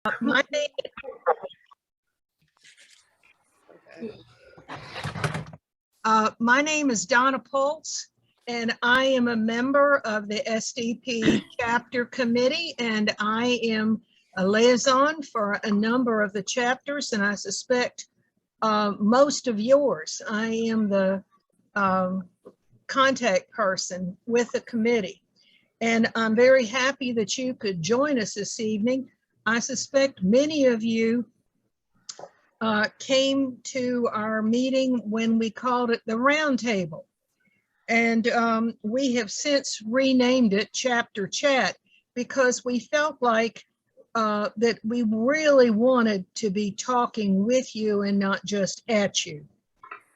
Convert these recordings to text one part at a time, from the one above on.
My name is Donna Pultz, and I am a member of the SDP Chapter Committee, and I am a liaison for a number of the chapters, and I suspect most of yours. I am the contact person with the committee, and I'm very happy that you could join us this evening. I suspect many of you came to our meeting when we called it the Roundtable. And we have since renamed it Chapter Chat because we felt like that we really wanted to be talking with you and not just at you.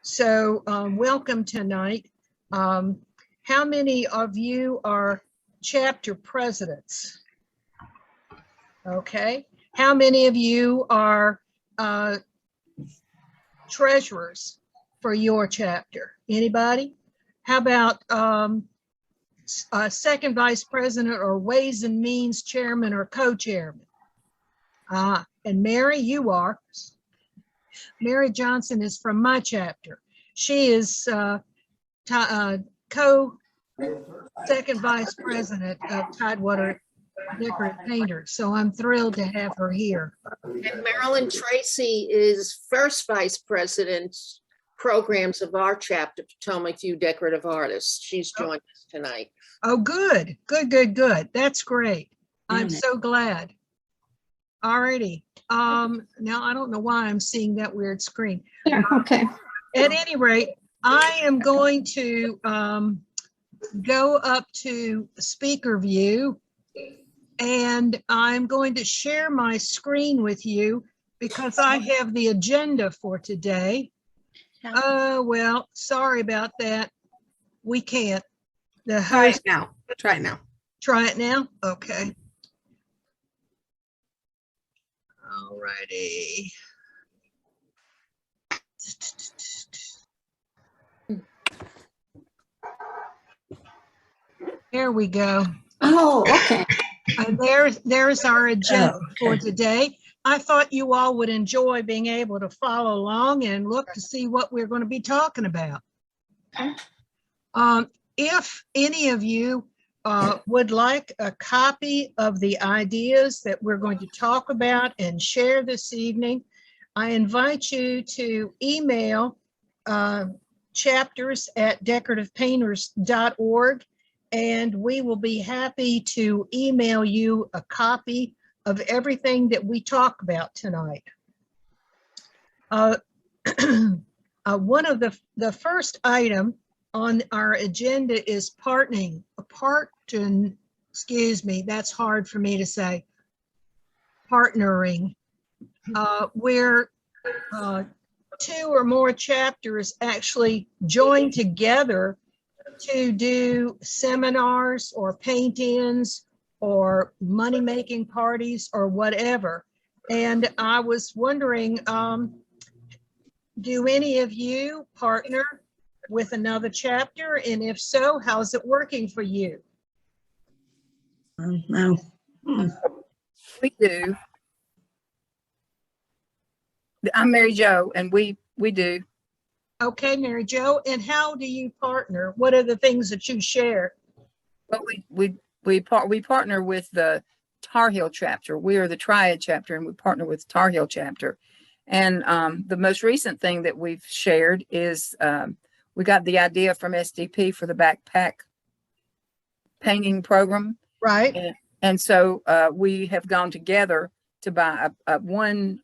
So welcome tonight. How many of you are chapter presidents? Okay. How many of you are treasurers for your chapter? Anybody? How about second vice president or ways and means chairman or co-chairman? And Mary, you are. Mary Johnson is from my chapter. She is second vice president of Tidewater Decorative Painters. So I'm thrilled to have her here. And Marilyn Tracy is first vice president programs of our chapter, Potomac View Decorative Artists. She's joined us tonight. Oh, good, good, good, good. That's great. I'm so glad. Alrighty. Now I don't know why I'm seeing that weird screen. Yeah, okay. At any rate, I am going to go up to speaker view, and I'm going to share my screen with you because I have the agenda for today. Well, sorry about that. We can't. The host. Try it now. Try it now. Try it now? Okay. All righty. There we go. Oh, okay. There's our agenda for today. I thought you all would enjoy being able to follow along and look to see what we're going to be talking about. If any of you would like a copy of the ideas that we're going to talk about and share this evening, I invite you to email chapters@decorativepainters.org, and we will be happy to email you a copy of everything that we talk about tonight. One of the first item on our agenda is excuse me, that's hard for me to say, partnering, where two or more chapters actually join together to do seminars or paint-ins or money-making parties or whatever. And I was wondering, do any of you partner with another chapter? And if so, how's it working for you? No. We do. I'm Mary Jo, and we do. Okay, Mary Jo, and how do you partner? What are the things that you share? Well, we partner with the Tar Heel chapter. We are the Triad chapter, and we partner with Tar Heel chapter. And the most recent thing that we've shared is we got the idea from SDP for the backpack painting program. Right. And so we have gone together to buy one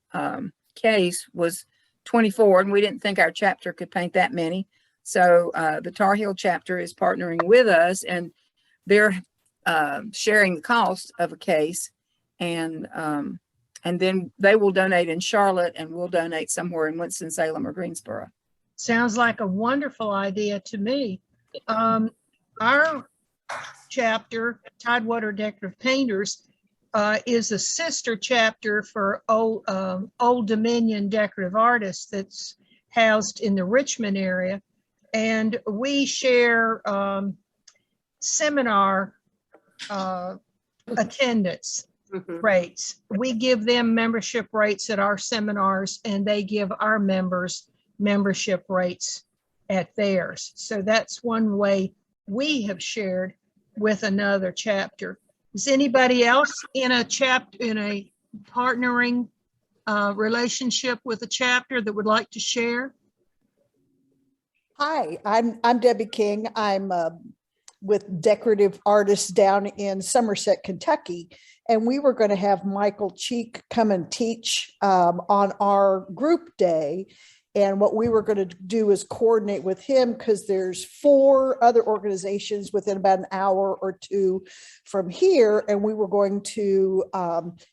case was 24, and we didn't think our chapter could paint that many. So the Tar Heel chapter is partnering with us, and they're sharing the cost of a case, and then they will donate in Charlotte, and we'll donate somewhere in Winston-Salem or Greensboro. Sounds like a wonderful idea to me. Our chapter, Tidewater Decorative Painters, is a sister chapter for Old Dominion Decorative Artists that's housed in the Richmond area. And we share seminar attendance. Mhm. rates. We give them membership rates at our seminars, and they give our members membership rates at theirs. So that's one way we have shared with another chapter. Is anybody else in a partnering relationship with a chapter that would like to share? Hi, I'm Debbie King. I'm with decorative artists down in Somerset, Kentucky, and we were going to have Michael Cheek come and teach on our group day. And what we were going to do is coordinate with him, because there's 4 other organizations within about an hour or 2 from here. And we were going to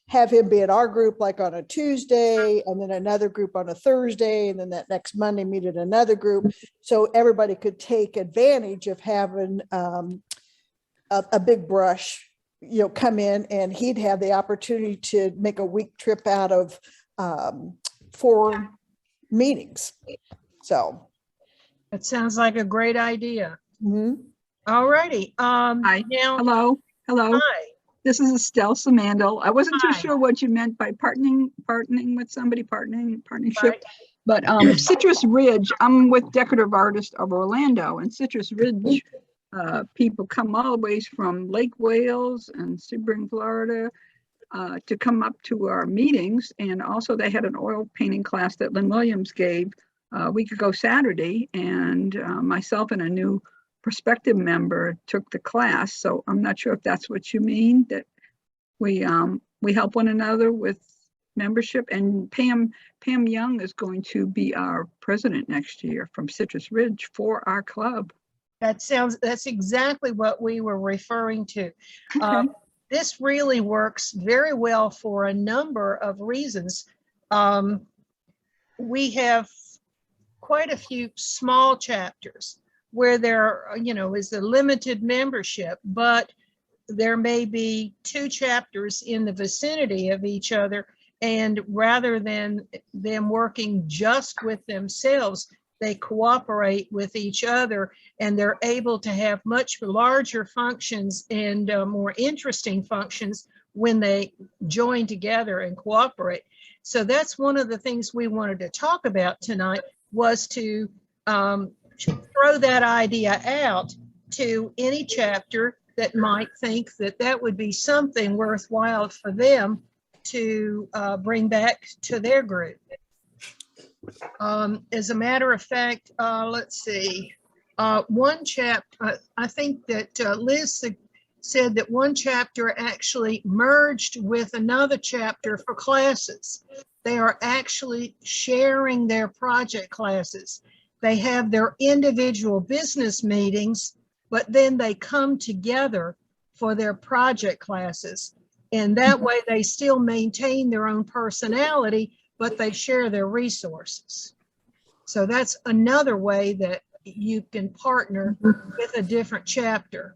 have him be in our group like on a Tuesday, and then another group on a Thursday, and then that next Monday meet in another group. So everybody could take advantage of having a big brush, come in, and he'd have the opportunity to make a week trip out of 4 meetings. So It sounds like a great idea. mhm. All righty. Hi. Now, Hello. hi. This is Estelle Samandel. I wasn't too Hi. sure what you meant by partnering with somebody, partnership. Right. But Citrus Ridge, I'm with Decorative Artists of Orlando, and Citrus Ridge people come all the ways from Lake Wales and Sebring, Florida, to come up to our meetings. And also they had an oil painting class that Lynn Williams gave a week ago Saturday, and myself and a new prospective member took the class. So I'm not sure if that's what you mean, that we help one another with membership. And Pam Young is going to be our president next year from Citrus Ridge for our club. That's exactly what we were referring to. Okay. This really works very well for a number of reasons. We have quite a few small chapters where there, is a limited membership, but there may be 2 chapters in the vicinity of each other. And rather than them working just with themselves, they cooperate with each other, and they're able to have much larger functions and more interesting functions when they join together and cooperate. So that's one of the things we wanted to talk about tonight, was to throw that idea out to any chapter that might think that that would be something worthwhile for them to bring back to their group. As a matter of fact, let's see, one chapter, I think that Liz said that one chapter actually merged with another chapter for classes. They are actually sharing their project classes. They have their individual business meetings, but then they come together for their project classes. And that way they still maintain their own personality, but they share their resources. So that's another way that you can partner with a different chapter.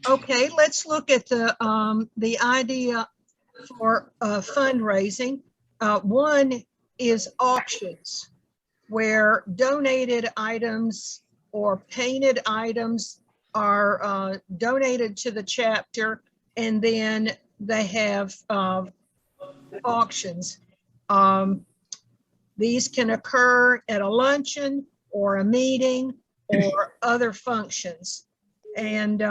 Okay, let's look at the idea for fundraising. One is auctions, where donated items or painted items are donated to the chapter, and then they have auctions. These can occur at a luncheon or a meeting or other functions. And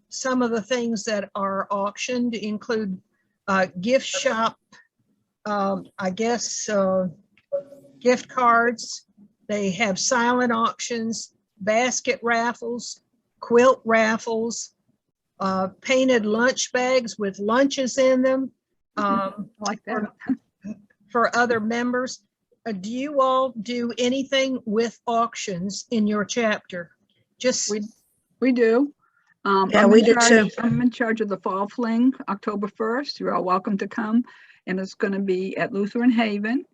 some of the things that are auctioned include gift shop, gift cards. They have silent auctions, basket raffles, quilt raffles, painted lunch bags with lunches in them. Like that. For other members. Do you all do anything with auctions in your chapter? Just We do. Yeah, we do too. I'm in charge of the Fall Fling, October 1st. You're all welcome to come. And it's going to be at Lutheran Haven.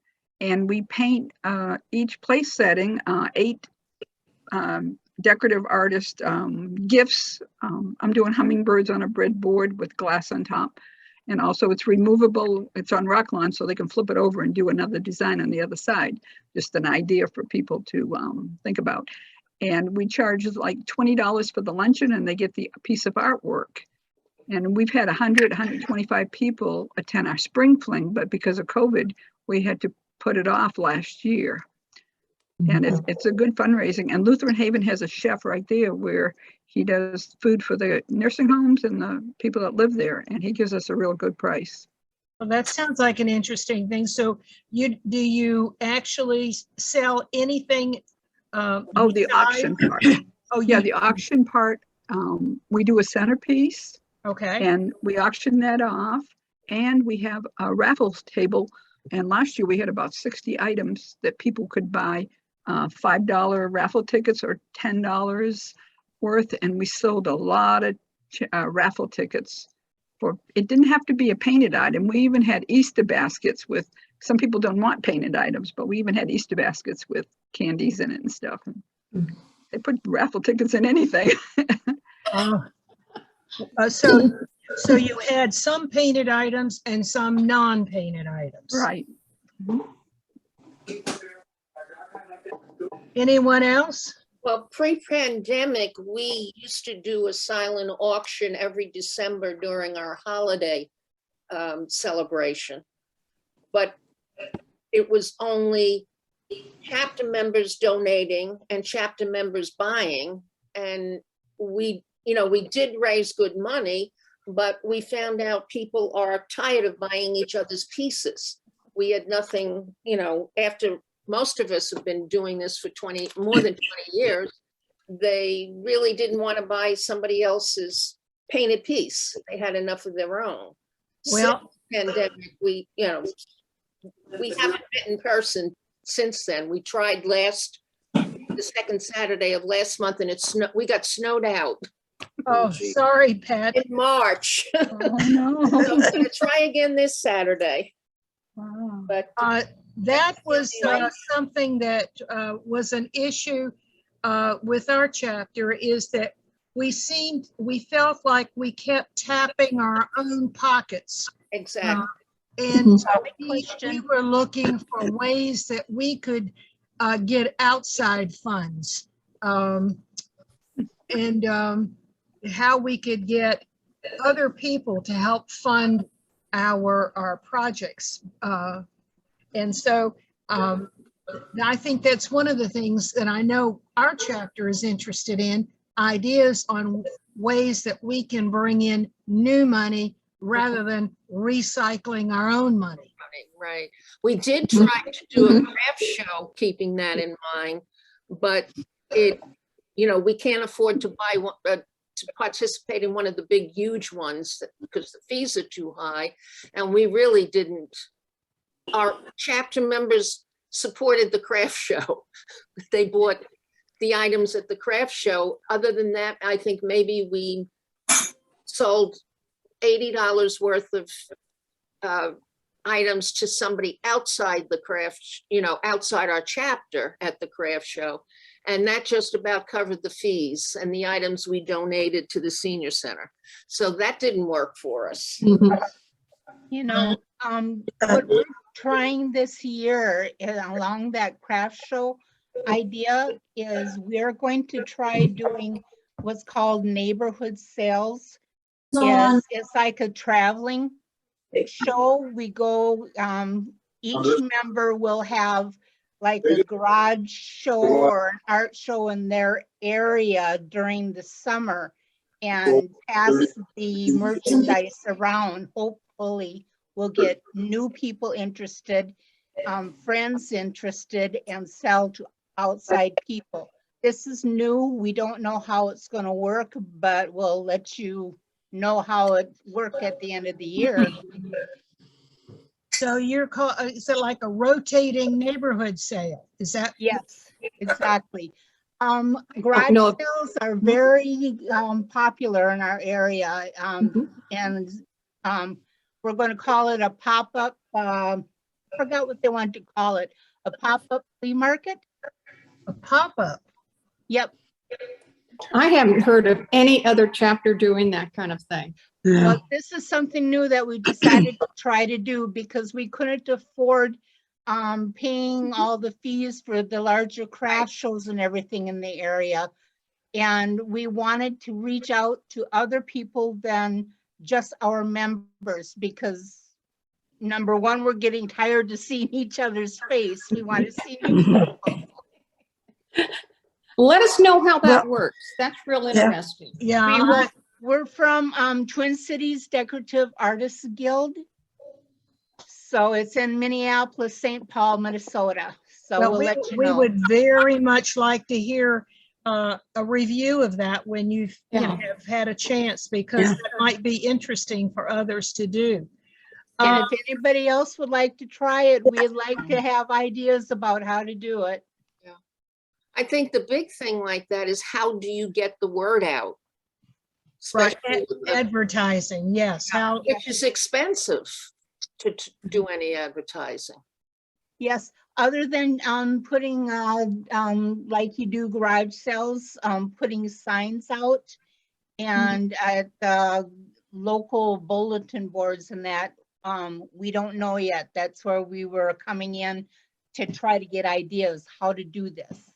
And we paint each place setting 8 decorative artist gifts. I'm doing hummingbirds on a breadboard with glass on top. And also it's removable, it's on Rocklon, so they can flip it over and do another design on the other side. Just an idea for people to think about. And we charge like $20 for the luncheon, and they get the piece of artwork. And we've had 100, 125 people attend our spring fling, but because of COVID, we had to put it off last year. And it's a good fundraising. And Lutheran Haven has a chef right there where he does food for the nursing homes and the people that live there. And he gives us a real good price. Well, that sounds like an interesting thing. So do you actually sell anything? Oh, the auction part. Oh, Yeah, you, the auction part. We do a centerpiece okay. and we auction that off. And we have a raffles table. And last year we had about 60 items that people could buy $5 raffle tickets or $10 worth. And we sold a lot of raffle tickets. It didn't have to be a painted item. We even had Easter baskets with, some people don't want painted items, but we even had Easter baskets with candies in it and stuff. And they put raffle tickets in anything. So you had some painted items and some non-painted items. Right. Anyone else? Well, pre-pandemic, we used to do a silent auction every December during our holiday celebration. But it was only chapter members donating and chapter members buying. And we did raise good money, but we found out people are tired of buying each other's pieces. We had nothing, after most of us have been doing this for more than 20 years, they really didn't want to buy somebody else's painted piece. They had enough of their own. Well, Since the pandemic, we haven't met in person since then. We tried the second Saturday of last month, and we got snowed out. oh, sorry, Pat. In March. Oh, no. So I'm gonna try again this Saturday. Wow. But That was something that was an issue with our chapter, is that we felt like we kept tapping our own pockets. exactly. And we were looking for ways that we could get outside funds, and how we could get other people to help fund our projects. And so I think that's one of the things that I know our chapter is interested in, ideas on ways that we can bring in new money rather than recycling our own money. Right. We did try to do a craft show, keeping that in mind, but we can't afford to buy one, to participate in one of the big, huge ones because the fees are too high. And we really didn't. Our chapter members supported the craft show. They bought the items at the craft show. Other than that, I think maybe we sold $80 worth of items to somebody outside the craft, outside our chapter at the craft show. And that just about covered the fees and the items we donated to the senior center. So that didn't work for us. What we're trying this year along that craft show idea is we're going to try doing what's called neighborhood sales. It's like a traveling show. We go, each member will have like a garage show or an art show in their area during the summer and pass the merchandise around. Hopefully we'll get new people interested, friends interested, and sell to outside people. This is new. We don't know how it's going to work, but we'll let you know how it worked at the end of the year. So is it like a rotating neighborhood sale? Is that? Yes, exactly. Garage sales are very popular in our area, and we're going to call it a pop-up. I forgot what they want to call it. A pop-up flea market. A pop-up. Yep. I haven't heard of any other chapter doing that kind of thing. Well, this is something new that we decided to try to do because we couldn't afford paying all the fees for the larger craft shows and everything in the area. And we wanted to reach out to other people than just our members, because number one, we're getting tired of seeing each other's face. We want to see new people. Let us know how that works. That's real interesting. Yeah, We're from Twin Cities Decorative Artists Guild. So it's in Minneapolis, St. Paul, Minnesota. So well, we'll let you we know. would very much like to hear a review of that when you have had a chance, because that might be interesting for others to do. And if anybody else would like to try it, we'd like to have ideas about how to do it. Yeah. I think the big thing like that is, how do you get the word out? Right, Especially with the- advertising, yes. How? which is expensive to do any advertising. Yes, other than putting like you do garage sales, putting signs out and at the local bulletin boards and that, we don't know yet. That's where we were coming in to try to get ideas how to do this.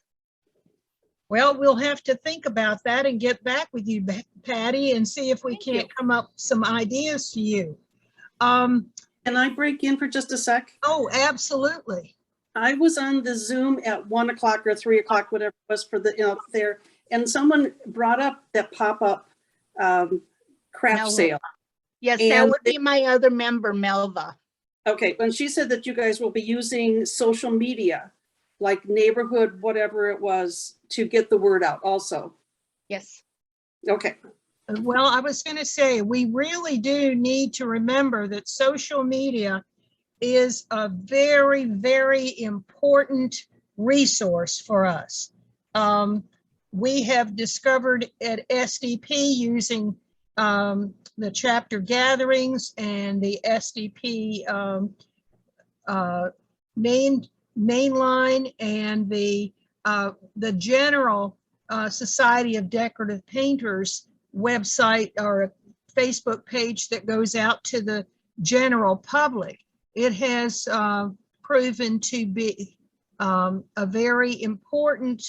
Well, we'll have to think about that and get back with you, Patty, and see if we can't come up with some ideas to you. Can I break in for just a sec? Oh, absolutely. I was on the Zoom at 1 o'clock or 3 o'clock, whatever it was for the, there, and someone brought up that pop-up craft Melva. sale. Yes, that And would be my other member, Melva. Okay, and she said that you guys will be using social media, like neighborhood, whatever it was, to get the word out also. Yes. Okay. Well, I was going to say, we really do need to remember that social media is a very, very important resource for us. We have discovered at SDP, using the chapter gatherings and the SDP mainline and the general Society of Decorative Painters website or a Facebook page that goes out to the general public. It has proven to be a very important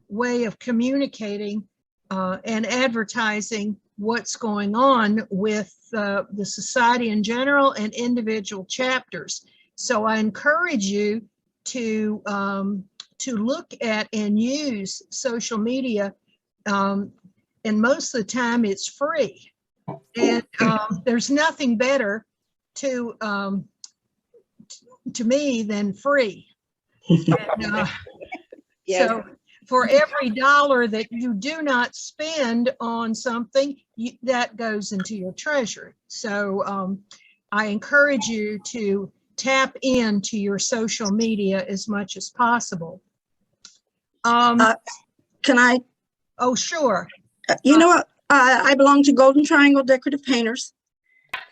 way of communicating and advertising what's going on with the society in general and individual chapters. So I encourage you to look at and use social media, and most of the time it's free. And there's nothing better to me than free. And, so for every dollar that you do not spend on something, that goes into your treasury. So I encourage you to tap into your social media as much as possible. Can I? Oh, sure. You know what? I belong to Golden Triangle Decorative Painters.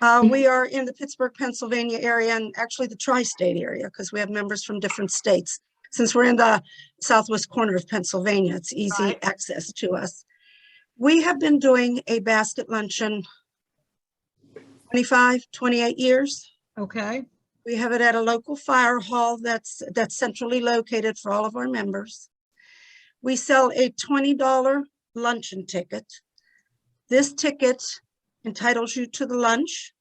We are in the Pittsburgh, Pennsylvania area, and actually the tri-state area, because we have members from different states. Since we're in the southwest corner of Pennsylvania, it's easy access to us. We have been doing a basket luncheon 25, 28 years. Okay. We have it at a local fire hall that's centrally located for all of our members. We sell a $20 luncheon ticket. This ticket entitles you to the lunch.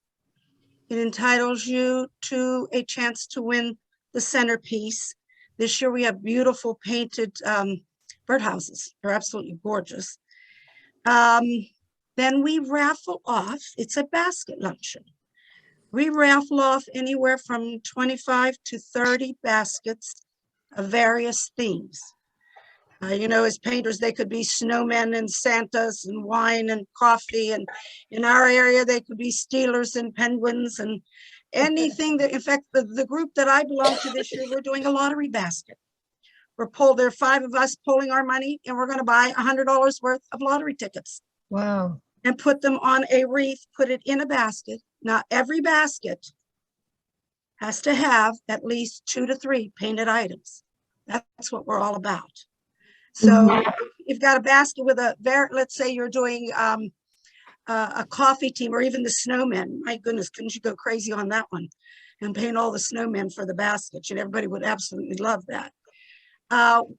It entitles you to a chance to win the centerpiece. This year we have beautiful painted birdhouses. They're absolutely gorgeous. Then we raffle off, it's a basket luncheon. We raffle off anywhere from 25 to 30 baskets of various themes. You know, as painters, they could be snowmen and Santas and wine and coffee. And in our area, they could be Steelers and Penguins and anything that, in fact, the group that I belong to this year, we're doing a lottery basket. There are 5 of us pulling our money, and we're going to buy $100 worth of lottery tickets. Wow. And put them on a wreath, put it in a basket. Now, every basket has to have at least 2 to 3 painted items. That's what we're all about. So if you've got a basket with let's say you're doing a coffee team or even the snowmen. My goodness, couldn't you go crazy on that one and paint all the snowmen for the baskets? And everybody would absolutely love that.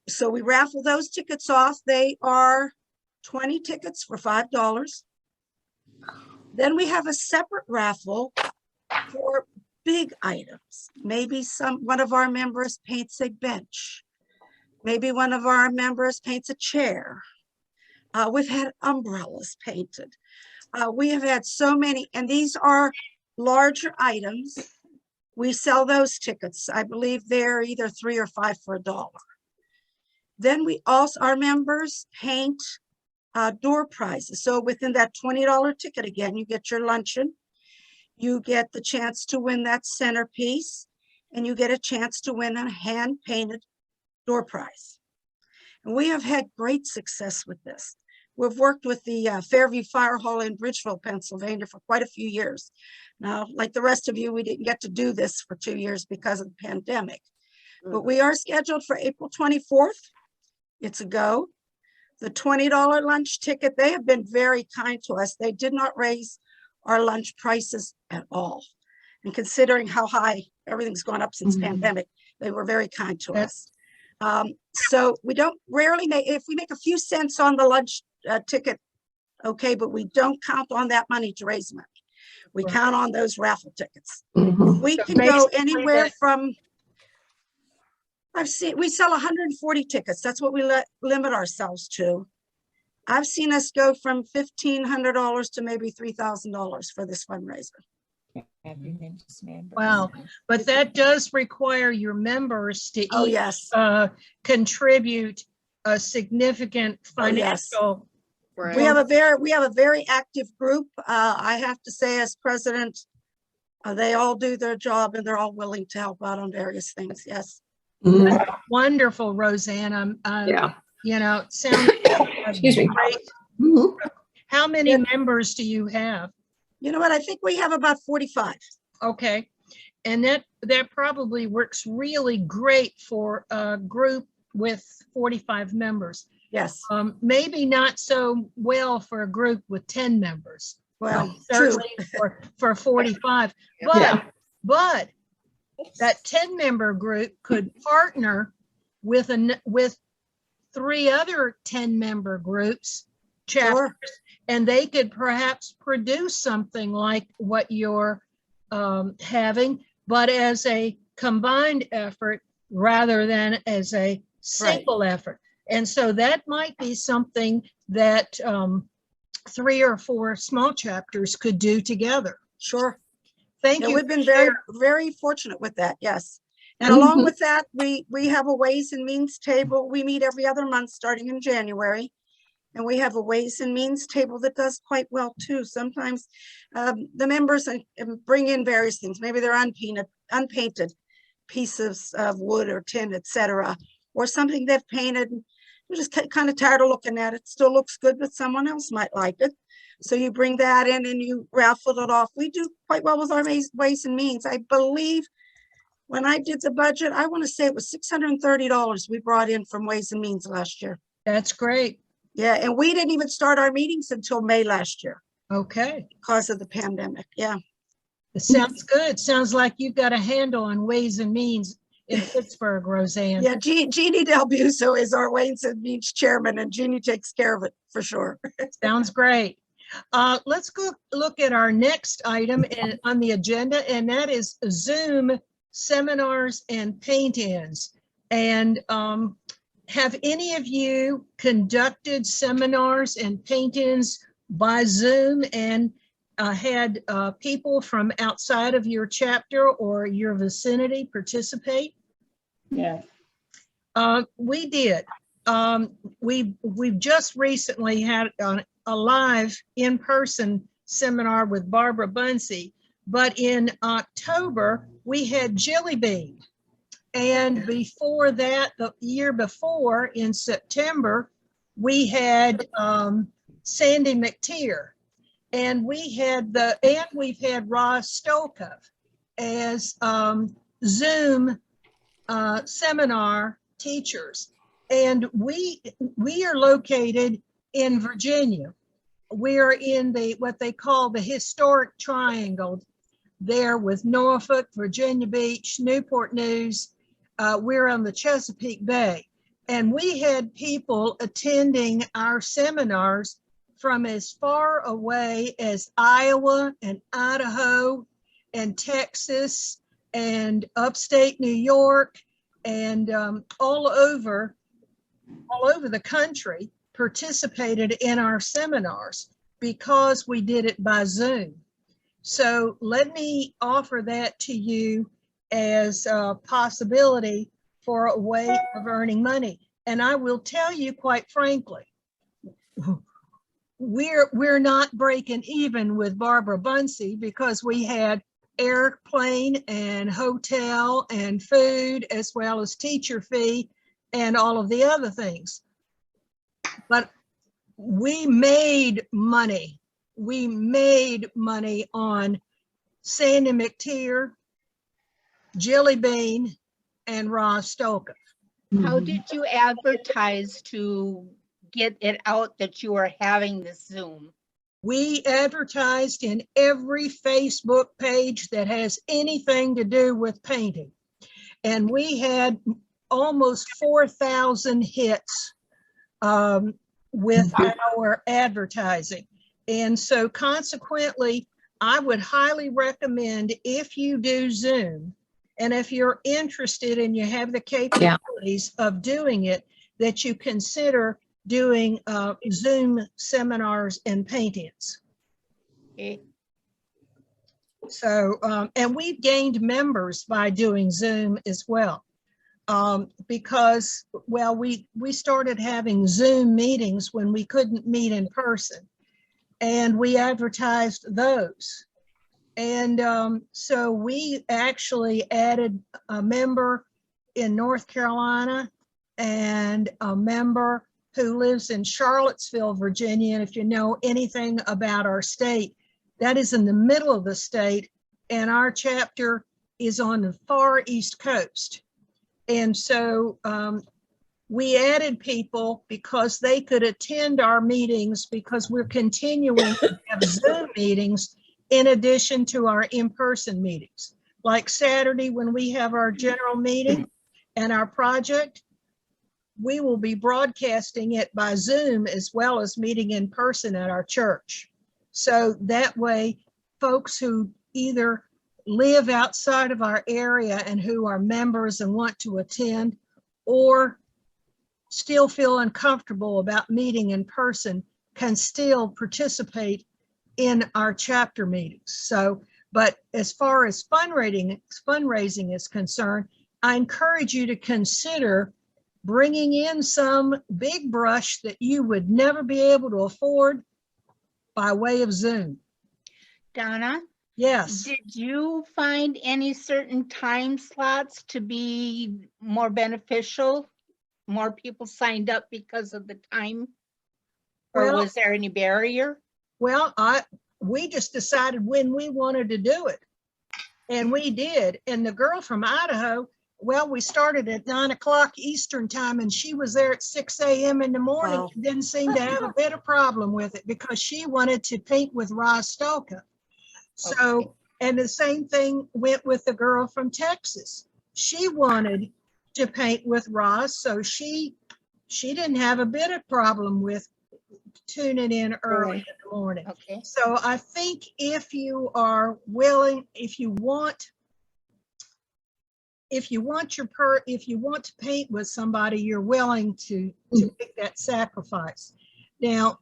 So we raffle those tickets off. They are 20 tickets for $5. Then we have a separate raffle for big items. Maybe one of our members paints a bench. Maybe one of our members paints a chair. We've had umbrellas painted. We have had so many, and these are larger items. We sell those tickets. I believe they're either 3 or 5 for $1. Then our members paint door prizes. So within that $20 ticket, again, you get your luncheon, you get the chance to win that centerpiece, and you get a chance to win a hand-painted door prize. And we have had great success with this. We've worked with the Fairview Fire Hall in Bridgeville, Pennsylvania for quite a few years. Now, like the rest of you, we didn't get to do this for 2 years because of the pandemic. But we are scheduled for April 24th. It's a go. The $20 lunch ticket, they have been very kind to us. They did not raise our lunch prices at all. And considering how high everything's gone up since pandemic, they were very kind to us. So we don't rarely make, if we make a few cents on the lunch ticket, okay, but we don't count on that money to raise money. We count on those raffle tickets. We can go anywhere from, we sell 140 tickets. That's what we limit ourselves to. I've seen us go from $1,500 to maybe $3,000 for this fundraiser. Wow, but that does require your members to Oh, yes. contribute a significant financial. Right. We have a very active group. I have to say, as president, they all do their job and they're all willing to help out on various things. Yes. Wonderful, Roseanne. Yeah. You know, it sounds Excuse me. great. How many members do you have? You know what? I think we have about 45. Okay. And that probably works really great for a group with 45 members. Yes. Maybe not so well for a group with 10 members. Well, certainly for 45. But that 10-member group could partner with 3 other 10-member groups, chapters, and they could perhaps produce something like what you're having, but as a combined effort rather than as a single effort. And so that might be something that 3 or 4 small chapters could do together. Sure. Thank you. We've been very fortunate with that. Yes. And along with that, we have a Ways and Means table. We meet every other month starting in January. And we have a Ways and Means table that does quite well too. Sometimes the members bring in various things. Maybe they're unpainted pieces of wood or tin, etc., or something they've painted. You're just kind of tired of looking at it. Still looks good, but someone else might like it. So you bring that in and you raffle it off. We do quite well with our Ways and Means. I believe when I did the budget, I want to say it was $630 we brought in from Ways and Means last year. That's great. Yeah, and we didn't even start our meetings until May last year. Okay. Because of the pandemic. Yeah. It sounds good. Sounds like you've got a handle on Ways and Means in Pittsburgh, Roseanne. Yeah, Jeannie Del Buso is our Ways and Means chairman, and Jeannie takes care of it for sure. Sounds great. Let's go look at our next item on the agenda, and that is Zoom seminars and paint-ins. And have any of you conducted seminars and paint-ins by Zoom and had people from outside of your chapter or your vicinity participate? Yeah. We did. We've just recently had a live in-person seminar with Barbara Bunsey, but in October we had Jelly Bean, and before that, the year before in September, we had Sandy McTeer, and we've had Roz Stolkov as Zoom seminar teachers. And we are located in Virginia. We are in what they call the historic triangle there with Norfolk, Virginia Beach, Newport News. We're on the Chesapeake Bay. And we had people attending our seminars from as far away as Iowa and Idaho and Texas and upstate New York and all over the country participated in our seminars because we did it by Zoom. So let me offer that to you as a possibility for a way of earning money. And I will tell you quite frankly, we're not breaking even with Barbara Bunsey because we had airplane and hotel and food as well as teacher fee and all of the other things. But we made money. We made money on Sandy McTeer, Jelly Bean, and Ross Stoker. How did you advertise to get it out that you are having this Zoom? We advertised in every Facebook page that has anything to do with painting. And we had almost 4,000 hits with our advertising. And so consequently, I would highly recommend if you do Zoom, and if you're interested and you have the capabilities of doing it, that you consider doing Zoom seminars and paint-ins. Okay. So, and we've gained members by doing Zoom as well. Because, well, we started having Zoom meetings when we couldn't meet in person, and we advertised those. And so we actually added a member in North Carolina and a member who lives in Charlottesville, Virginia. And if you know anything about our state, that is in the middle of the state, and our chapter is on the far East Coast. And so we added people because they could attend our meetings because we're continuing to have Zoom meetings in addition to our in-person meetings. Like Saturday when we have our general meeting and our project, we will be broadcasting it by Zoom as well as meeting in person at our church. So that way, folks who either live outside of our area and who are members and want to attend, or still feel uncomfortable about meeting in person, can still participate in our chapter meetings. So, but as far as fundraising is concerned, I encourage you to consider bringing in some big brush that you would never be able to afford by way of Zoom. Donna? Yes. Did you find any certain time slots to be more beneficial? More people signed up because of the time? Or Well, was there any barrier? Well, we just decided when we wanted to do it, and we did. And the girl from Idaho, well, we started at 9 o'clock Eastern time, and she was there at 6 a.m. in the morning. Wow. She didn't seem to have a bit of problem with it because she wanted to paint with Ross Stoker. So, Okay. and the same thing went with the girl from Texas. She wanted to paint with Ross, so she didn't have a bit of problem with tuning in early in the morning. Okay. So I think if you are willing, if you want to paint with somebody, you're willing to make that sacrifice. Now,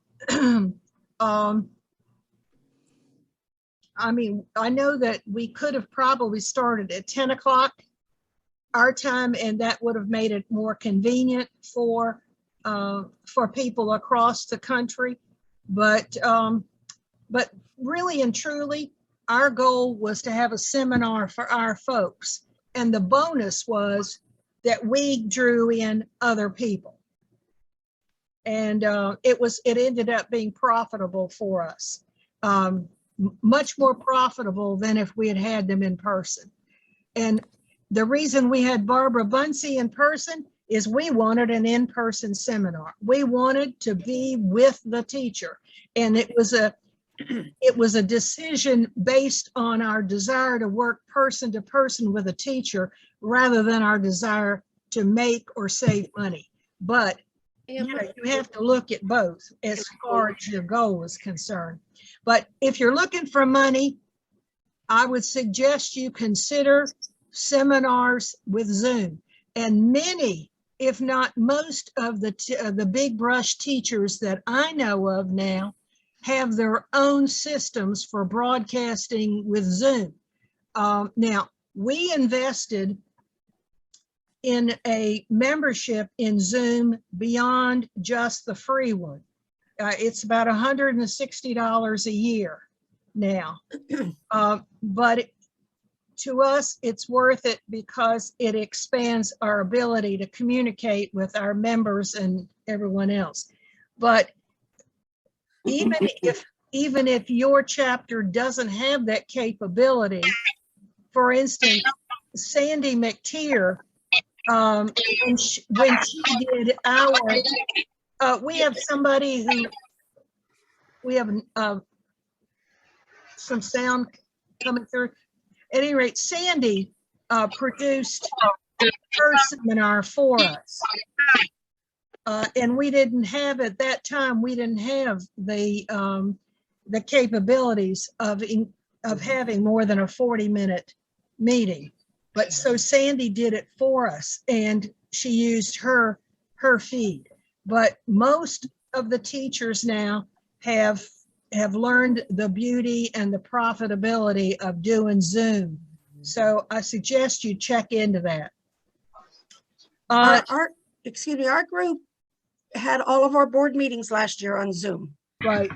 I mean, I know that we could have probably started at 10 o'clock our time, and that would have made it more convenient for people across the country. But really and truly, our goal was to have a seminar for our folks. And the bonus was that we drew in other people. And it ended up being profitable for us. Much more profitable than if we had had them in person. And the reason we had Barbara Bunsey in person is we wanted an in-person seminar. We wanted to be with the teacher. And it was a decision based on our desire to work person to person with a teacher rather than our desire to make or save money. But you know, you have to look at both as far as your goal is concerned. But if you're looking for money, I would suggest you consider seminars with Zoom. And many, if not most of the big brush teachers that I know of now have their own systems for broadcasting with Zoom. Now, we invested in a membership in Zoom beyond just the free one. It's about $160 a year now. But to us, it's worth it because it expands our ability to communicate with our members and everyone else. But even if your chapter doesn't have that capability, for instance, Sandy McTeer, when she did we have somebody who, we have some sound coming through. At any rate, Sandy produced her seminar for us. And we didn't have, at that time, we didn't have the capabilities of having more than a 40-minute meeting. But so Sandy did it for us, and she used her feed. But most of the teachers now have learned the beauty and the profitability of doing Zoom. So I suggest you check into that. Excuse me, our group had all of our board meetings last year on Zoom. Right.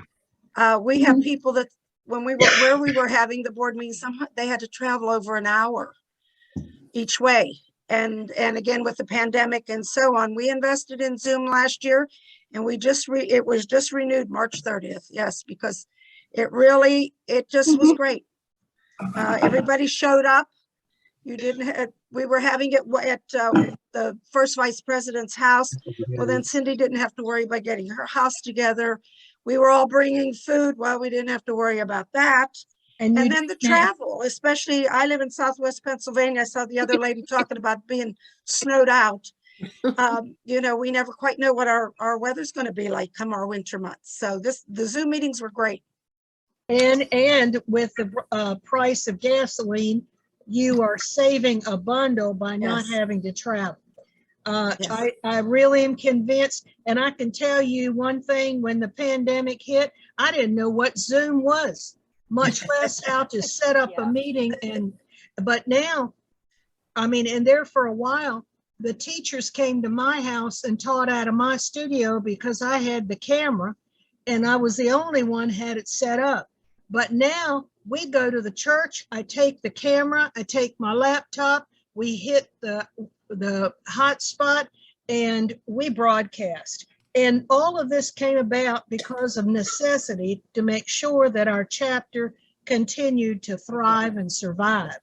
We have people that when we were where we were having the board meetings, somehow they had to travel over an hour each way. And again, with the pandemic and so on, we invested in Zoom last year, and we just it was just renewed March 30th. Yes, because it just was great. Everybody showed up. You didn't have, we were having it at the first vice president's house. Well, then Cindy didn't have to worry about getting her house together. We were all bringing food. Well, we didn't have to worry about that. And then the travel, especially I live in Southwest Pennsylvania. I saw the other lady talking about being snowed out. You know, we never quite know what our weather's going to be like come our winter months. So the Zoom meetings were great. And with the price of gasoline, you are saving a bundle by not having to travel. I really am convinced, and I can tell you one thing, when the pandemic hit, I didn't know what Zoom was, much less how to set up a meeting. But now, I mean, and there for a while, the teachers came to my house and taught out of my studio because I had the camera and I was the only one had it set up. But now we go to the church, I take the camera, I take my laptop, we hit the hotspot and we broadcast. And all of this came about because of necessity to make sure that our chapter continued to thrive and survive.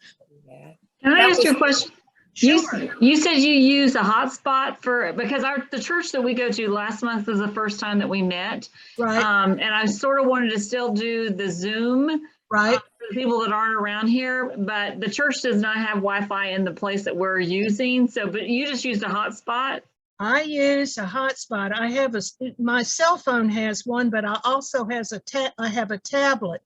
Can I ask you a question? Sure. You said you use a hotspot because the church that we go to last month was the first time that we met. Right. And I sort of wanted to still do the Zoom. Right. For people that aren't around here, but the church does not have Wi-Fi in the place that we're using. So, but you just used a hotspot? I use a hotspot. I have my cell phone has one, but I also I have a tablet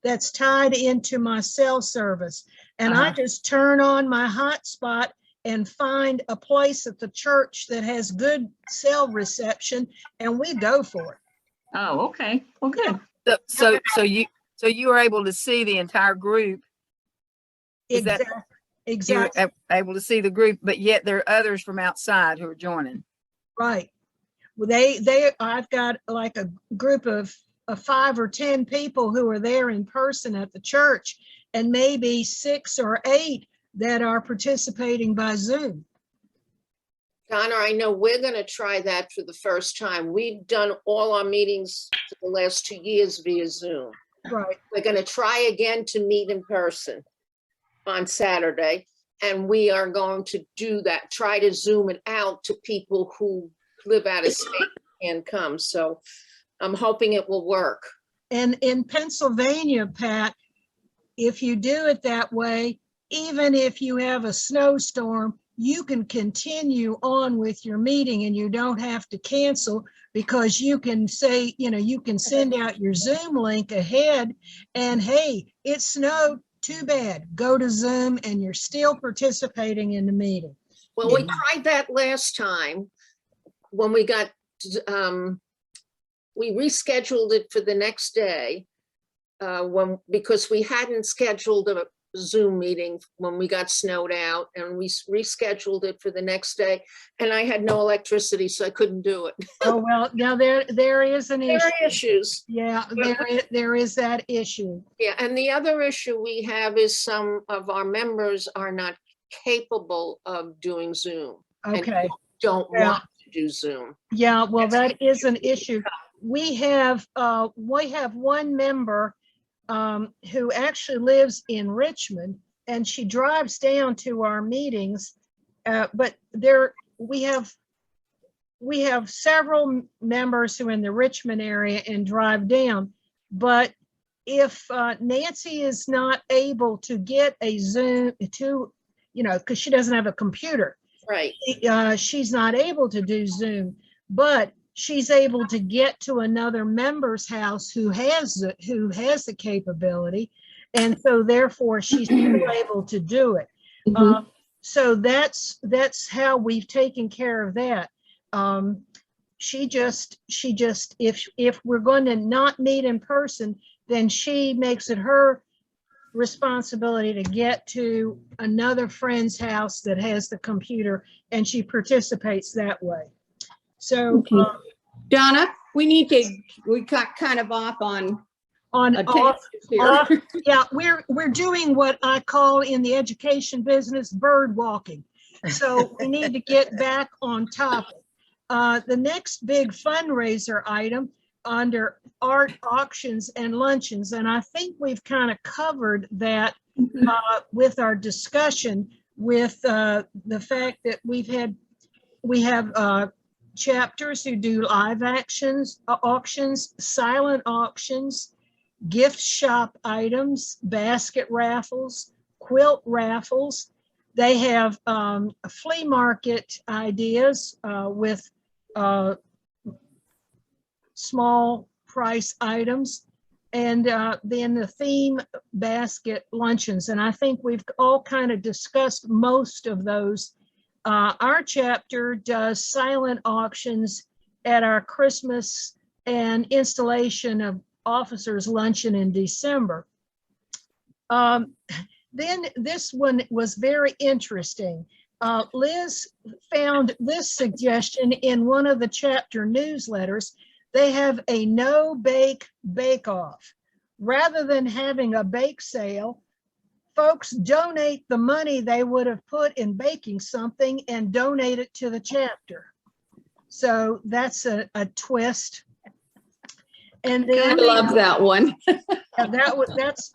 that's tied into my cell service. And I just turn on my hotspot and find a place at the church that has good cell reception, and we go for it. Oh, okay. Well, good. So you were able to see the entire group. Exactly. You're able to see the group, but yet there are others from outside who are joining. Right. Well, I've got like a group of 5 or 10 people who are there in person at the church, and maybe 6 or 8 that are participating by Zoom. Donna, I know we're going to try that for the first time. We've done all our meetings for the last 2 years via Zoom. Right. We're going to try again to meet in person on Saturday. And we are going to do that, try to Zoom it out to people who live out of state and come. So I'm hoping it will work. And in Pennsylvania, Pat, if you do it that way, even if you have a snowstorm, you can continue on with your meeting and you don't have to cancel, because you can say, you can send out your Zoom link ahead and, hey, it snowed, too bad, go to Zoom and you're still participating in the meeting. Well, we tried that last time when we got, we rescheduled it for the next day because we hadn't scheduled a Zoom meeting when we got snowed out, and we rescheduled it for the next day, and I had no electricity, so I couldn't do it. Oh, well, now there is an issue. There are issues. Yeah, there is that issue. Yeah, and the other issue we have is some of our members are not capable of doing Zoom. Okay. And don't want to do Zoom. Yeah, well, that is an issue. We have one member who actually lives in Richmond, and she drives down to our meetings. But we have several members who are in the Richmond area and drive down. But if Nancy is not able to get a Zoom to, because she doesn't have a computer, right? She's not able to do Zoom, but she's able to get to another member's house who has the capability, and so therefore she's still able to do it. So that's how we've taken care of that. She just if we're going to not meet in person, then she makes it her responsibility to get to another friend's house that has the computer, and she participates that way. So, Donna, we got kind of off on yeah, we're doing what I call in the education business bird walking. So we need to get back on topic. The next big fundraiser item under art auctions and luncheons, and I think we've kind of covered that with our discussion with the fact that we have chapters who do live auctions, silent auctions, gift shop items, basket raffles, quilt raffles. They have flea market ideas with small price items, and then the theme basket luncheons. And I think we've all kind of discussed most of those. Our chapter does silent auctions at our Christmas and installation of officers luncheon in December. Then this one was very interesting. Liz found this suggestion in one of the chapter newsletters. They have a no bake bake-off. Rather than having a bake sale, folks donate the money they would have put in baking something and donate it to the chapter. So that's a twist. And then I love that one.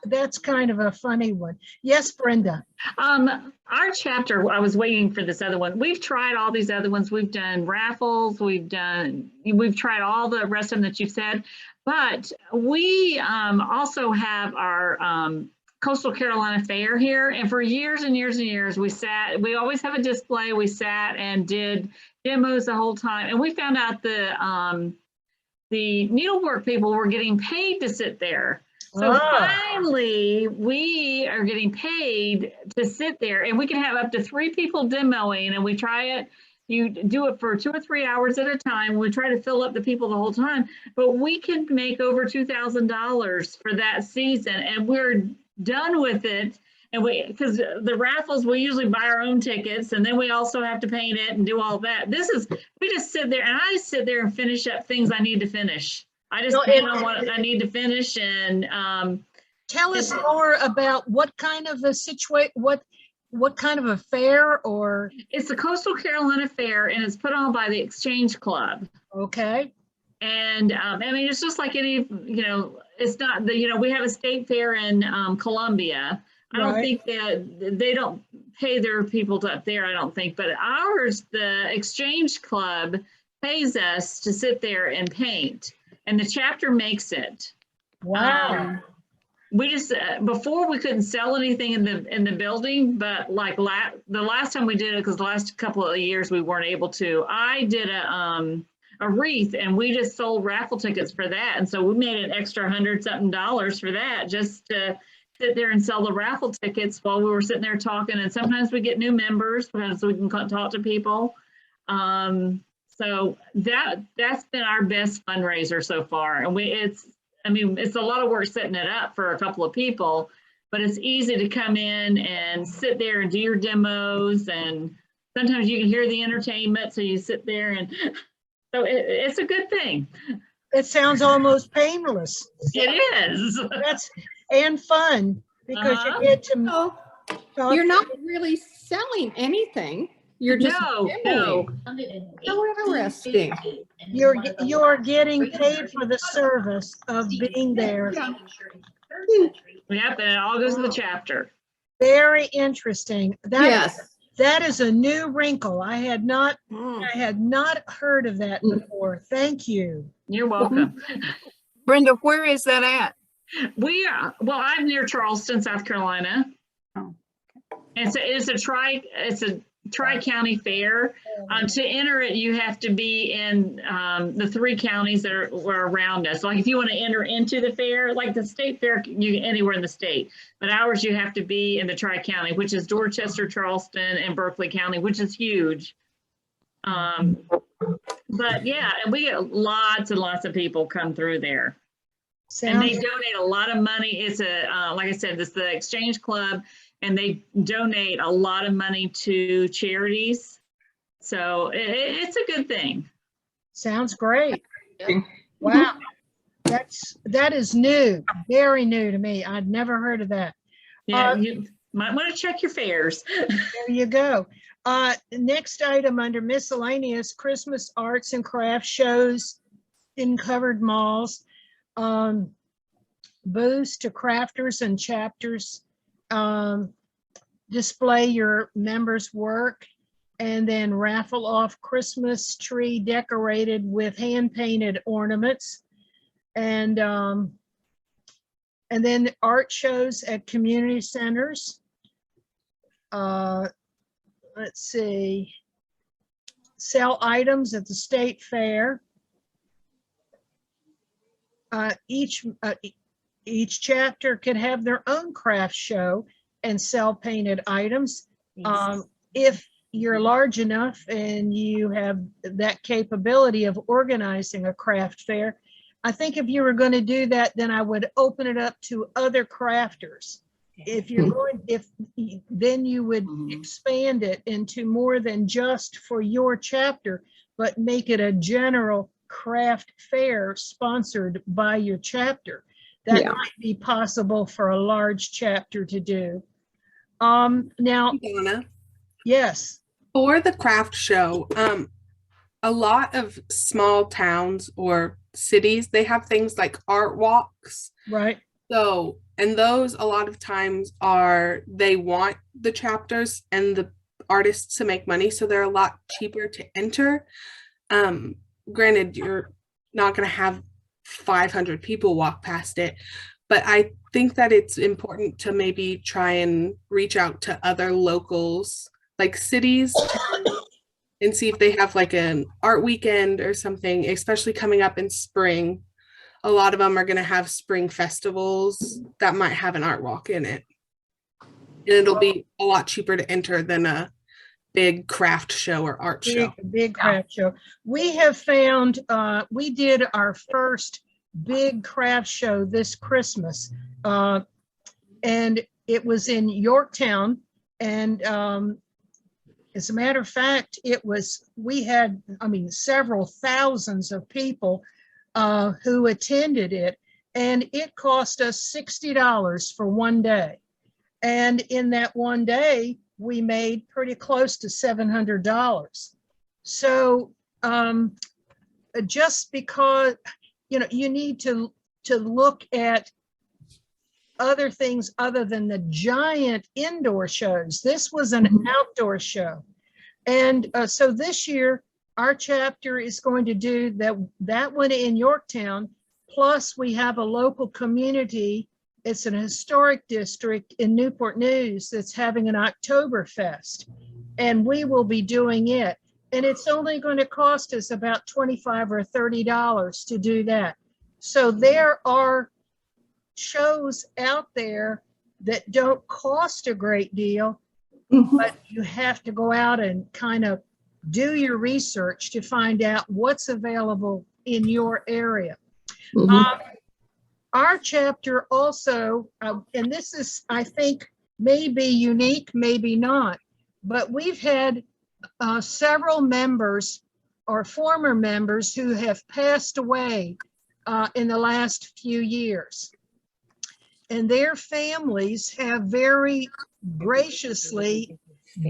that's kind of a funny one. Yes, Brenda. Our chapter, I was waiting for this other one. We've tried all these other ones. We've done raffles. We've tried all the rest of them that you've said, but we also have our Coastal Carolina Fair here. And for years and years and years, we always have a display. We sat and did demos the whole time. And we found out the needlework people were getting paid to sit there. So finally, we are getting paid to sit there, and we can have up to 3 people demoing, and we try it. You do it for 2 or 3 hours at a time. We try to fill up the people the whole time, but we can make over $2,000 for that season, and we're done with it. And because the raffles, we usually buy our own tickets, and then we also have to paint it and do all that. We just sit there, and I sit there and finish up things I need to finish. I just paint on what I need to finish. And tell us more about what kind of a situation, what kind of a fair, or it's the Coastal Carolina Fair, and it's put on by the Exchange Club. Okay. And I mean, it's just like any, it's not we have a state fair in Columbia. I don't think that they don't pay their people up there, I don't think, but ours, the Exchange Club pays us to sit there and paint, and the chapter makes it. Wow. we just, before we couldn't sell anything in the building, but like the last time we did it, because the last couple of years we weren't able to, I did a wreath and we just sold raffle tickets for that. And so we made an extra $100-something for that, just to sit there and sell the raffle tickets while we were sitting there talking. And sometimes we get new members because we can talk to people. So that's been our best fundraiser so far. And it's a lot of work setting it up for a couple of people, but it's easy to come in and sit there and do your demos. And sometimes you can hear the entertainment. So you sit there and so it's a good thing. It sounds almost painless. It is. And fun because you get to Oh, talk you're to- not really selling anything. You're just No. demoing. So interesting. You're getting paid for the service of being there. Yep, and it all goes to the chapter. Very interesting. Yes. That is a new wrinkle. I had not heard of that before. Thank you. You're welcome. Brenda, where is that at? I'm near Charleston, South Carolina. Oh. And so it's a tri-county fair. To enter it, you have to be in the 3 counties that were around us. Like if you want to enter into the fair, like the state fair, you can anywhere in the state. But ours, you have to be in the tri-county, which is Dorchester, Charleston, and Berkeley County, which is huge. But yeah, and we get lots and lots of people come through there. And they donate a lot of money. It's like I said, it's the Exchange Club, and they donate a lot of money to charities. So it's a good thing. Sounds great. Wow. That is new, very new to me. I'd never heard of that. Yeah, you might want to check your fairs. There you go. Next item under miscellaneous, Christmas arts and crafts shows in covered malls. Booths to crafters and chapters, display your members' work, and then raffle off Christmas tree decorated with hand-painted ornaments, and then art shows at community centers. Let's see, sell items at the state fair. Each chapter could have their own craft show and sell painted items. If you're large enough and you have that capability of organizing a craft fair, I think if you were going to do that, then I would open it up to other crafters. If you're going, then you would expand it into more than just for your chapter, but make it a general craft fair sponsored by your chapter. That might be possible for a large chapter to do. Now, Donna, yes. for the craft show, a lot of small towns or cities, they have things like art walks. Right. So, and those a lot of times they want the chapters and the artists to make money, so they're a lot cheaper to enter. Granted, you're not going to have 500 people walk past it, but I think that it's important to maybe try and reach out to other locals, like cities, and see if they have like an art weekend or something, especially coming up in spring. A lot of them are going to have spring festivals that might have an art walk in it, and it'll be a lot cheaper to enter than a big craft show or art show. Big craft show. We have found, we did our first big craft show this Christmas, and it was in Yorktown. And as a matter of fact, we had, several thousands of people who attended it, and it cost us $60 for one day. And in that one day, we made pretty close to $700. So just because, you need to look at other things other than the giant indoor shows. This was an outdoor show. And so this year, our chapter is going to do that one in Yorktown. Plus we have a local community it's an historic district in Newport News that's having an Oktoberfest, and we will be doing it. And it's only going to cost us about $25 or $30 to do that. So there are shows out there that don't cost a great deal, but you have to go out and kind of do your research to find out what's available in your area. Our chapter also, and this is, I think, maybe unique, maybe not, but we've had several members or former members who have passed away in the last few years. And their families have very graciously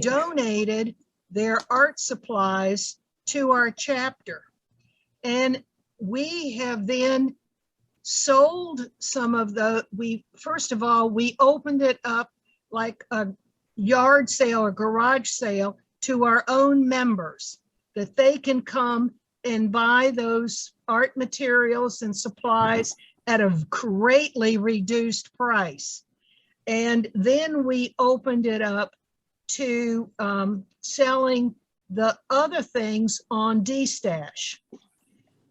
donated their art supplies to our chapter. And we have then sold some of first of all, we opened it up like a yard sale or garage sale to our own members, that they can come and buy those art materials and supplies at a greatly reduced price. And then we opened it up to selling the other things on DStash.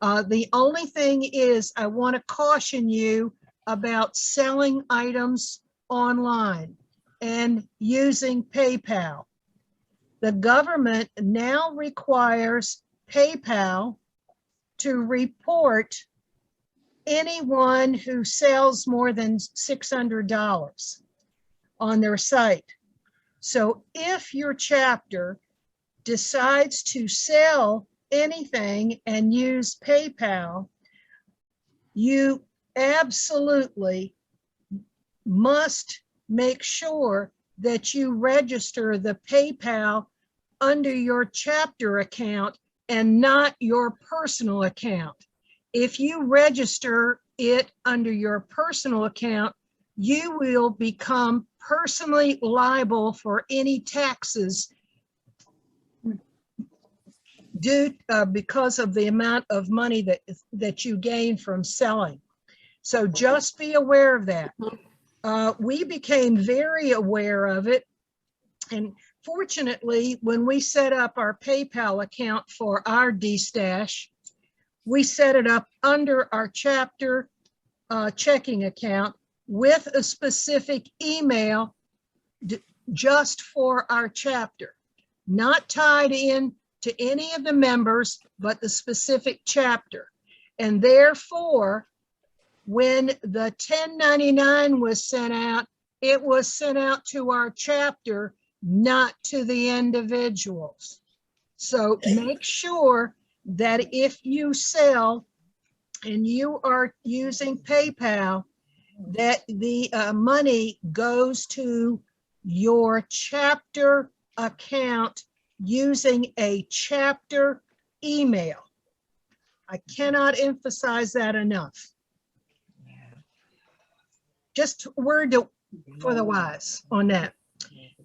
The only thing is, I want to caution you about selling items online and using PayPal. The government now requires PayPal to report anyone who sells more than $600 on their site. So if your chapter decides to sell anything and use PayPal, you absolutely must make sure that you register the PayPal under your chapter account and not your personal account. If you register it under your personal account, you will become personally liable for any taxes due because of the amount of money that you gain from selling. So just be aware of that. We became very aware of it. And fortunately, when we set up our PayPal account for our DStash, we set it up under our chapter checking account with a specific email just for our chapter, not tied in to any of the members, but the specific chapter. And therefore, when the 1099 was sent out, it was sent out to our chapter, not to the individuals. So make sure that if you sell and you are using PayPal, that the money goes to your chapter account using a chapter email. I cannot emphasize that enough. Just a word for the wise on that.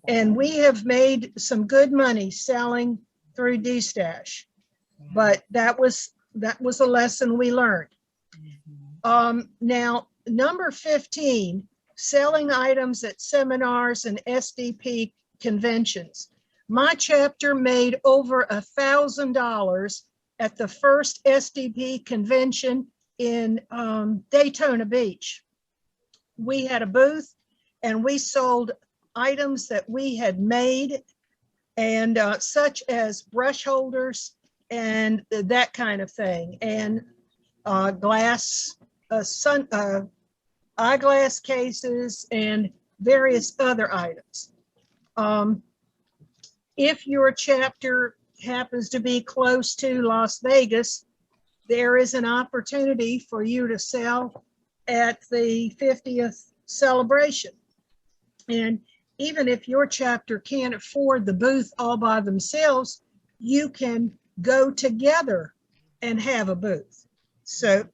And we have made some good money selling through DStash, but that was a lesson we learned. Now, number 15, selling items at seminars and SDP conventions. My chapter made over $1,000 at the first SDP convention in Daytona Beach. We had a booth and we sold items that we had made, and such as brush holders and that kind of thing, and glass, eyeglass cases, and various other items. If your chapter happens to be close to Las Vegas, there is an opportunity for you to sell at the 50th celebration. And even if your chapter can't afford the booth all by themselves, you can go together and have a booth. So,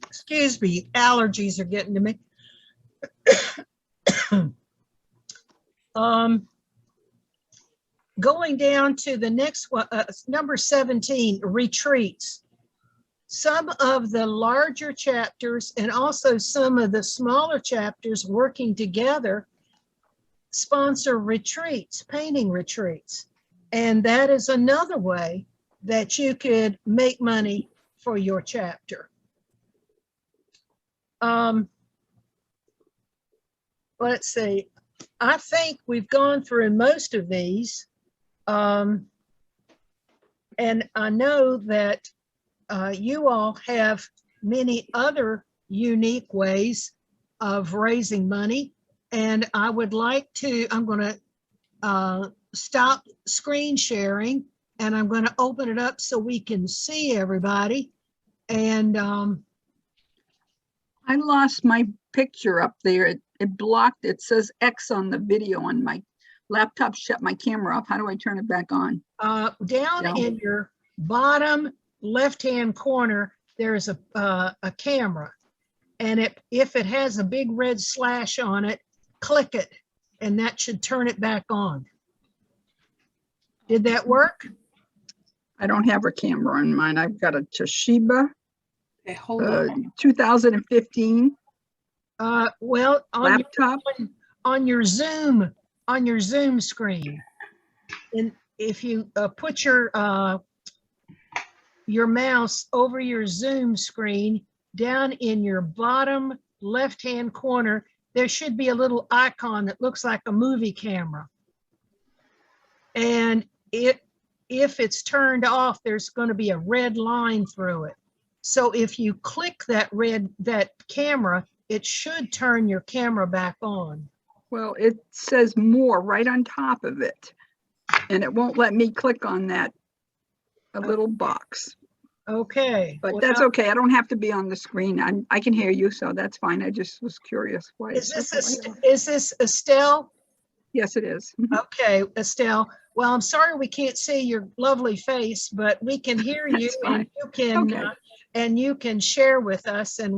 excuse me, allergies are getting to me. Going down to the next one, number 17, retreats. some of the larger chapters and also some of the smaller chapters working together sponsor retreats, painting retreats. And that is another way that you could make money for your chapter. Let's see. I think we've gone through most of these. And I know that you all have many other unique ways of raising money. And I would like to, I'm going to stop screen sharing and I'm going to open it up so we can see everybody. And I lost my picture up there. It blocked, it says X on the video on my laptop, shut my camera off. How do I turn it back on? Down in your bottom left-hand corner, there's a camera. And if it has a big red slash on it, click it, and that should turn it back on. Did that work? I don't have a camera on mine. I've got a Toshiba Okay, hold on. 2015 well, laptop. On your Zoom screen, and if you put your mouse over your Zoom screen, down in your bottom left-hand corner, there should be a little icon that looks like a movie camera. And if it's turned off, there's going to be a red line through it. So if you click that camera, it should turn your camera back on. Well, it says more right on top of it. And it won't let me click on that little box. Okay. But that's okay. I don't have to be on the screen. I can hear you, so that's fine. I just was curious. Why is this Estelle? Yes, it is. Okay, Estelle. Well, I'm sorry we can't see your lovely face, but we can hear you, and you can and you can share with us, and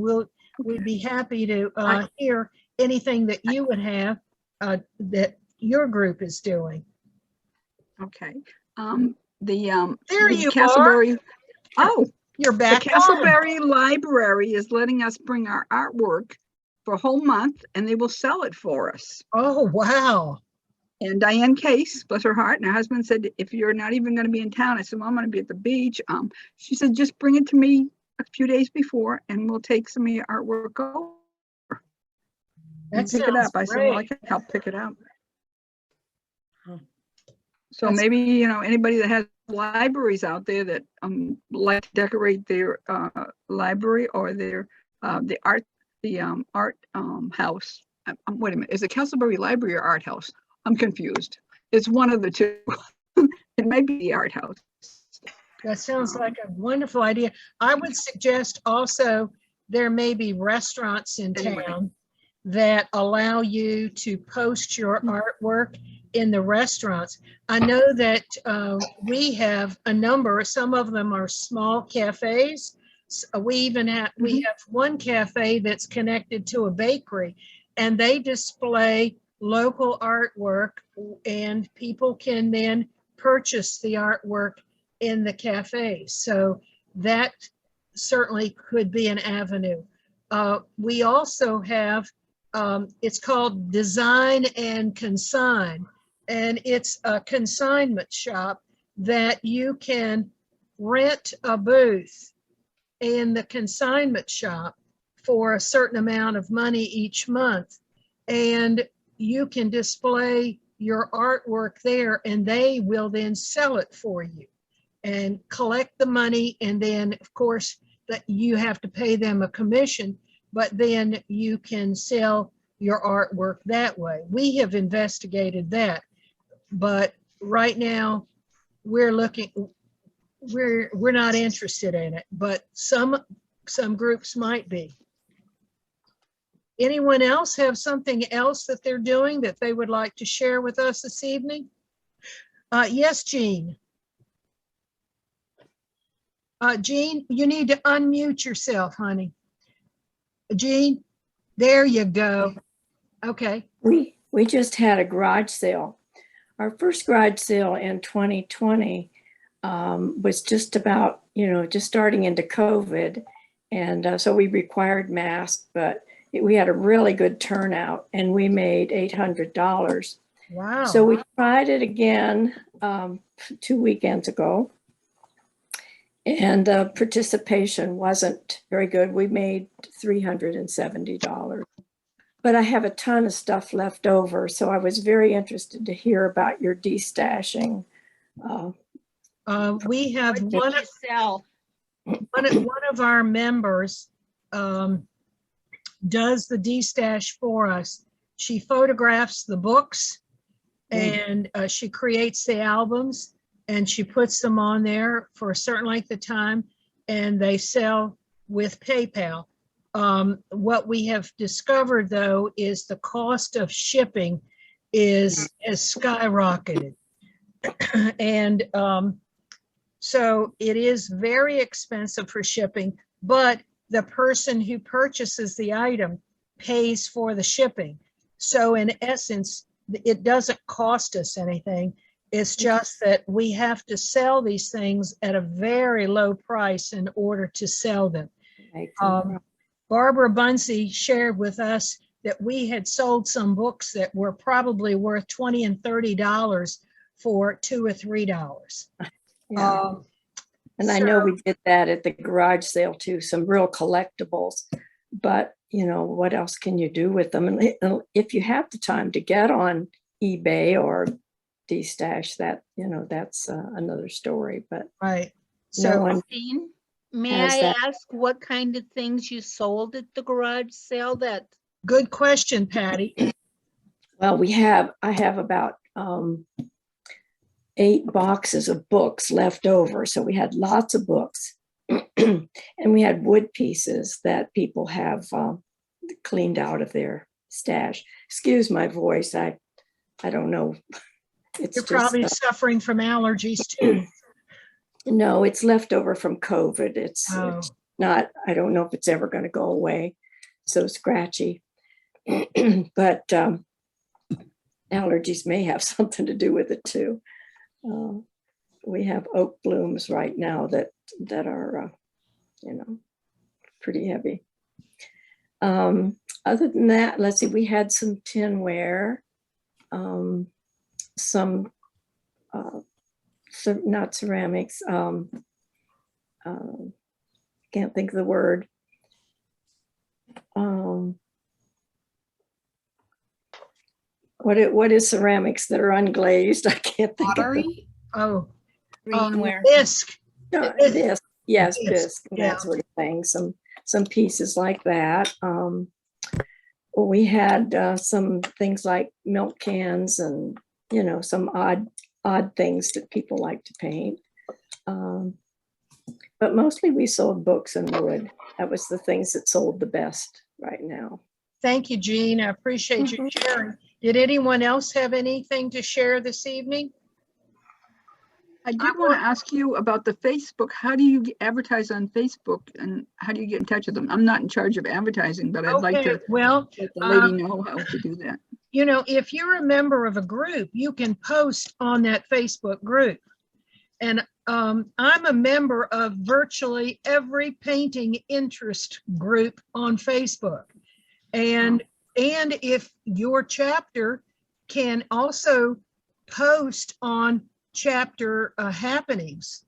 we'd be happy to hear anything that you would have that your group is doing. Okay. There you Castleberry. are. Oh, you're back. The Castleberry Library is letting us bring our artwork for a whole month, and they will sell it for us. Oh, wow. And Diane Case, bless her heart, and her husband said, if you're not even going to be in town, I said, well, I'm going to be at the beach. She said, just bring it to me a few days before, and we'll take some of your artwork over. And pick it up. I said, well, I can help pick it up. So maybe, anybody that has libraries out there that like to decorate their library or their the art house. Wait a minute, is it Castleberry Library or Art House? I'm confused. It's one of the two. It might be the Art House. That sounds like a wonderful idea. I would suggest also there may be restaurants in town that allow you to post your artwork in the restaurants. I know that we have a number, some of them are small cafes. We even have, we have one cafe that's connected to a bakery, and they display local artwork, and people can then purchase the artwork in the cafe. So that certainly could be an avenue. We also have, it's called Design and Consign, and it's a consignment shop that you can rent a booth in the consignment shop for a certain amount of money each month, and you can display your artwork there, and they will then sell it for you and collect the money. And then of course that you have to pay them a commission, but then you can sell your artwork that way. We have investigated that, but right now we're looking, we're not interested in it, but some groups might be. Anyone else have something else that they're doing that they would like to share with us this evening? Yes, Jean. Jean, you need to unmute yourself, honey. Jean, there you go. Okay. We just had a garage sale. Our first garage sale in 2020, was just about, just starting into COVID. And so we required masks, but we had a really good turnout and we made $800. Wow. So we tried it again 2 weekends ago. And participation wasn't very good. We made $370. But I have a ton of stuff left over. So I was very interested to hear about your destashing. We have What did you sell? one of our members does the destash for us. She photographs the books and she creates the albums and she puts them on there for a certain length of time and they sell with PayPal. What we have discovered though is the cost of shipping has skyrocketed. And so it is very expensive for shipping, but the person who purchases the item pays for the shipping. So in essence, it doesn't cost us anything. It's just that we have to sell these things at a very low price in order to sell them. Barbara Bunsey shared with us that we had sold some books that were probably worth $20 and $30 for $2 or $3. Yeah. And I know we did that at the garage sale too, some real collectibles, but what else can you do with them? And if you have the time to get on eBay or destash that, that's another story, but right. So Christine, may I ask what kind of things you sold at the garage sale? That good question, Patty. Well, I have about 8 boxes of books left over. So we had lots of books and we had wood pieces that people have cleaned out of their stash. Excuse my voice. I don't know. You're probably suffering from allergies too. No, it's left over from COVID. It's not, I don't know if it's ever going to go away. So scratchy. But allergies may have something to do with it too. We have oak blooms right now that are, pretty heavy. Other than that, let's see, we had some tinware, some not ceramics, can't think of the word. What is ceramics that are unglazed? I can't think of it. Oh, greenware. Bisque. Bisque. Yes, bisque. Yeah. That sort of thing. Some pieces like that. We had some things like milk cans and some odd things that people like to paint. But mostly we sold books and wood. That was the things that sold the best right now. Thank you, Jean. I appreciate you sharing. Did anyone else have anything to share this evening? I did want to ask you about the Facebook. How do you advertise on Facebook and how do you get in touch with them? I'm not in charge of advertising, but I'd like to let the lady know how to do that. If you're a member of a group, you can post on that Facebook group. And I'm a member of virtually every painting interest group on Facebook. And if your chapter can also post on chapter happenings.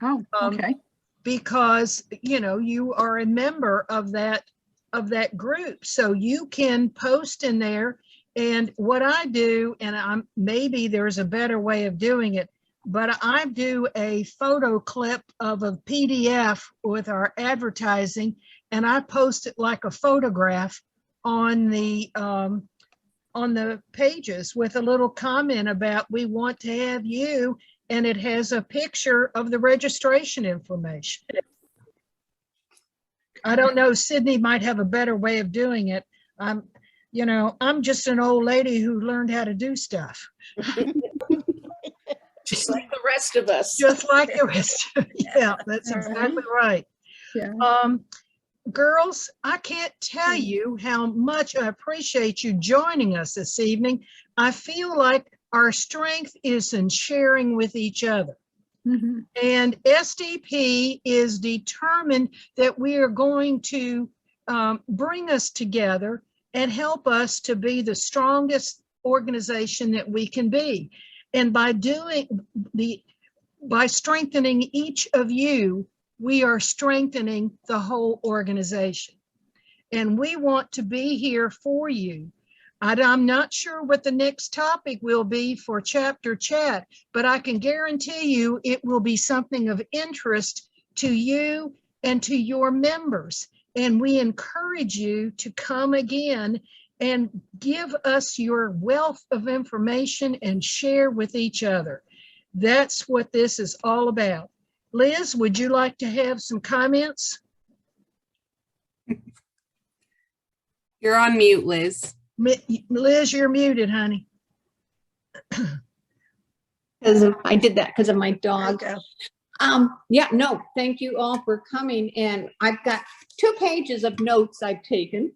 Oh, okay. Because you are a member of that group, so you can post in there. And what I do, and maybe there's a better way of doing it, but I do a photo clip of a PDF with our advertising, and I post it like a photograph on the pages with a little comment about we want to have you, and it has a picture of the registration information. I don't know, Sydney might have a better way of doing it. I'm just an old lady who learned how to do stuff. Just like the rest of us. Just like the rest. Yeah, that's exactly right. Yeah. Girls, I can't tell you how much I appreciate you joining us this evening. I feel like our strength is in sharing with each other. Mhm. And SDP is determined that we are going to bring us together and help us to be the strongest organization that we can be. And by strengthening each of you, we are strengthening the whole organization. And we want to be here for you. I'm not sure what the next topic will be for Chapter Chat, but I can guarantee you it will be something of interest to you and to your members. And we encourage you to come again and give us your wealth of information and share with each other. That's what this is all about. Liz, would you like to have some comments? You're on mute, Liz. Liz, you're muted, honey. I did that because of my dog. Okay. Yeah, no, thank you all for coming. And I've got 2 pages of notes I've taken.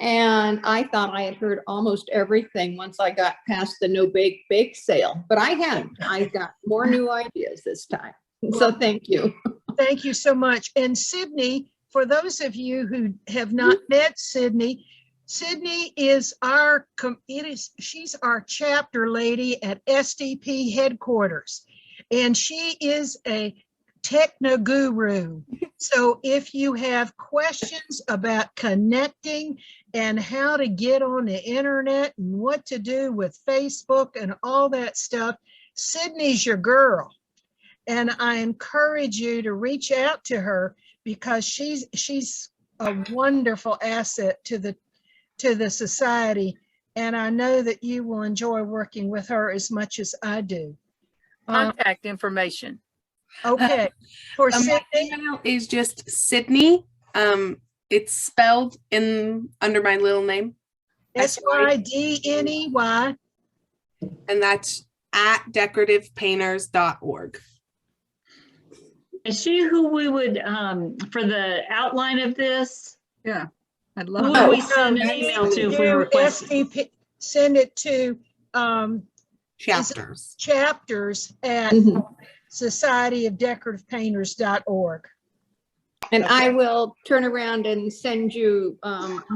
And I thought I had heard almost everything once I got past the no bake sale, but I hadn't. I got more new ideas this time. So thank you. Thank you so much. And Sydney, for those of you who have not met Sydney, Sydney is she's our chapter lady at SDP headquarters, and she is a techno guru. So if you have questions about connecting and how to get on the internet and what to do with Facebook and all that stuff, Sydney's your girl. And I encourage you to reach out to her because she's a wonderful asset to the society. And I know that you will enjoy working with her as much as I do. Contact information. Okay. For My Sydney, email is just Sydney. It's spelled under my little name. SYDNEY. And that's at decorativepainters.org. Is she who we would, for the outline of this? Yeah, I'd Who love would that. we send an email to if we request? SDP, send it to Chapters. chapters at societyofdecorativepainters.org. And I will turn around and send you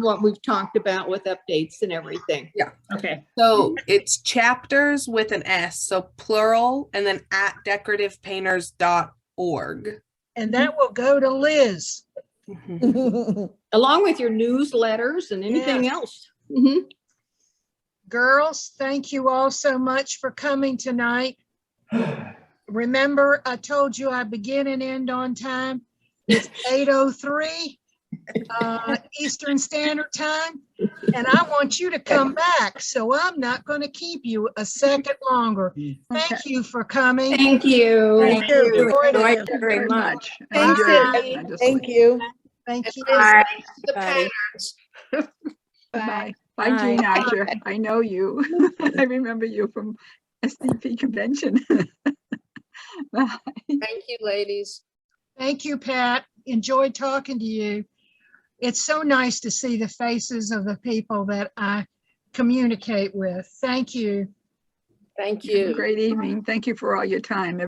what we've talked about with updates and everything. Yeah. Okay. So it's chapters with an S, so plural, and then at decorativepainters.org. And that will go to Liz. Along with your newsletters and anything Yes. else. Girls, thank you all so much for coming tonight. Remember, I told you I begin and end on time. It's 8:03 Eastern Standard Time, and I want you to come back, so I'm not going to keep you a second longer. Thank you for coming. Thank you. Thank you. Thank you very much. Thank Enjoyed you. it tremendously. Thank you. Thank you. The Bye. patterns. Bye. Bye, Jean Archer. I know you. I remember you from SDP convention. Bye. Thank you, ladies. Thank you, Pat. Enjoyed talking to you. It's so nice to see the faces of the people that I communicate with. Thank you. Thank Have a you. great evening. Thank you for all your time.